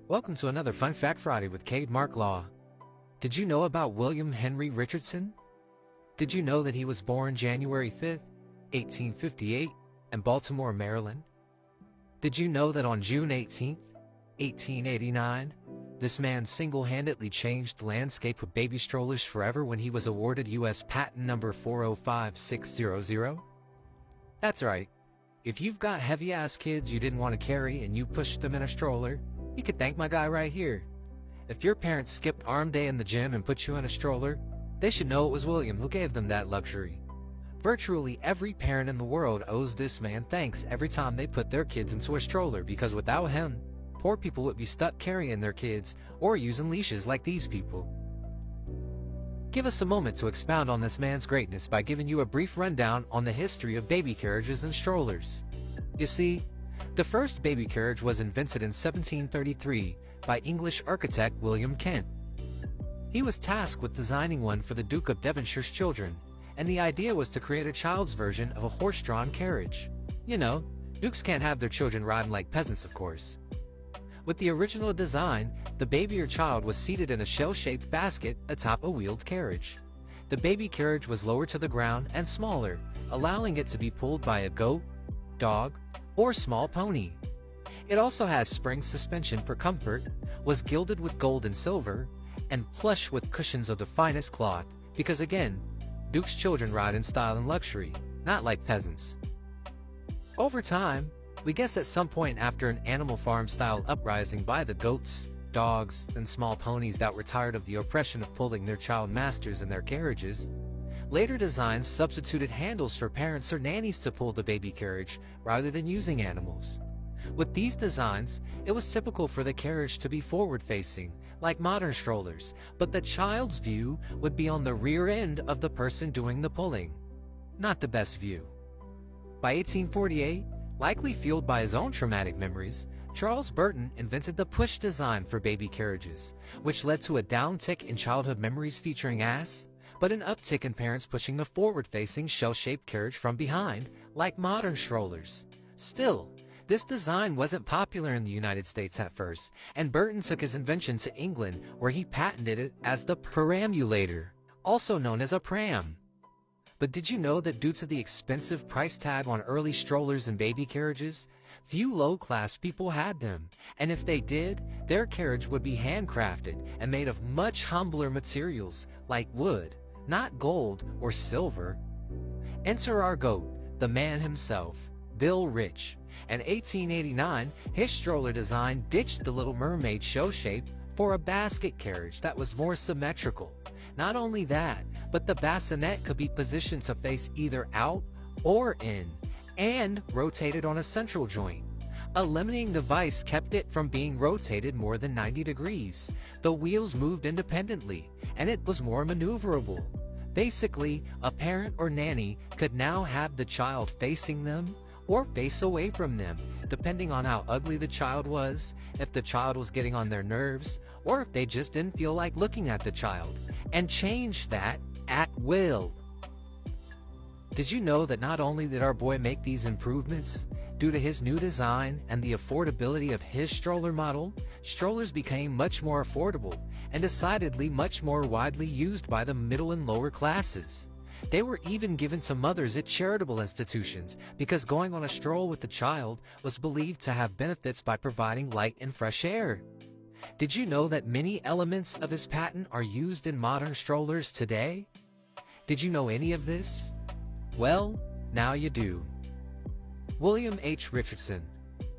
Welcome to another Fun Fact Friday with Cade Mark Law. Did you know about William Henry Richardson? Did you know that he was born January 5th, 1858 in Baltimore, Maryland? Did you know that on June 18th, 1889, this man single-handedly changed the landscape of baby strollers forever when he was awarded U.S. patent number 405600? That's right. If you've got heavy-ass kids you didn't want to carry and you pushed them in a stroller, you could thank my guy right here. If your parents skipped arm day in the gym and put you in a stroller, they should know it was William who gave them that luxury. Virtually every parent in the world owes this man thanks every time they put their kids into a stroller, because without him, poor people would be stuck carrying their kids or using leashes like these people. Give us a moment to expound on this man's greatness by giving you a brief rundown on the history of baby carriages and strollers. You see, the first baby carriage was invented in 1733 by English architect William Kent. He was tasked with designing one for the Duke of Devonshire's children, and the idea was to create a child's version of a horse-drawn carriage. You know, dukes can't have their children riding like peasants, of course. With the original design, the baby or child was seated in a shell-shaped basket atop a wheeled carriage. The baby carriage was lower to the ground and smaller, allowing it to be pulled by a goat, dog, or small pony. It also has spring suspension for comfort, was gilded with gold and silver, and plush with cushions of the finest cloth, because again, dukes' children ride in style and luxury, not like peasants. Over time, we guess at some point after an Animal Farm-style uprising by the goats, dogs, and small ponies that were tired of the oppression of pulling their child masters in their carriages, later designs substituted handles for parents or nannies to pull the baby carriage rather than using animals. With these designs, it was typical for the carriage to be forward-facing, like modern strollers, but the child's view would be on the rear end of the person doing the pulling. Not the best view. By 1848, likely fueled by his own traumatic memories, Charles Burton invented the push design for baby carriages, which led to a downtick in childhood memories featuring ass, but an uptick in parents pushing the forward-facing shell-shaped carriage from behind, like modern strollers. Still, this design wasn't popular in the United States at first, and Burton took his invention to England, where he patented it as the perambulator, also known as a pram. But did you know that due to the expensive price tag on early strollers and baby carriages, few low-class people had them, and if they did, their carriage would be handcrafted and made of much humbler materials like wood, not gold or silver. Enter our goat, the man himself, Bill Rich. In 1889, his stroller design ditched the Little Mermaid show shape for a basket carriage that was more symmetrical. Not only that, but the bassinet could be positioned to face either out or in, and rotated on a central joint. A limiting device kept it from being rotated more than 90 degrees. The wheels moved independently, and it was more maneuverable. Basically, a parent or nanny could now have the child facing them or face away from them, depending on how ugly the child was, if the child was getting on their nerves, or if they just didn't feel like looking at the child, and change that at will. Did you know that not only did our boy make these improvements, due to his new design and the affordability of his stroller model, strollers became much more affordable and decidedly much more widely used by the middle and lower classes. They were even given to mothers at charitable institutions because going on a stroll with the child was believed to have benefits by providing light and fresh air. Did you know that many elements of his patent are used in modern strollers today? Did you know any of this? Well, now you do. William H. Richardson,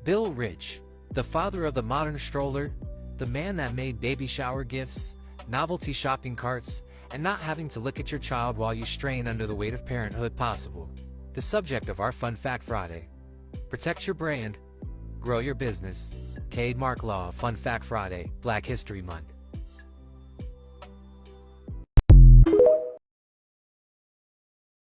Bill Rich, the father of the modern stroller, the man that made baby shower gifts, novelty shopping carts, and not having to look at your child while you strain under the weight of parenthood possible. The subject of our Fun Fact Friday. Protect your brand, grow your business. Cade Mark Law, Fun Fact Friday, Black History Month.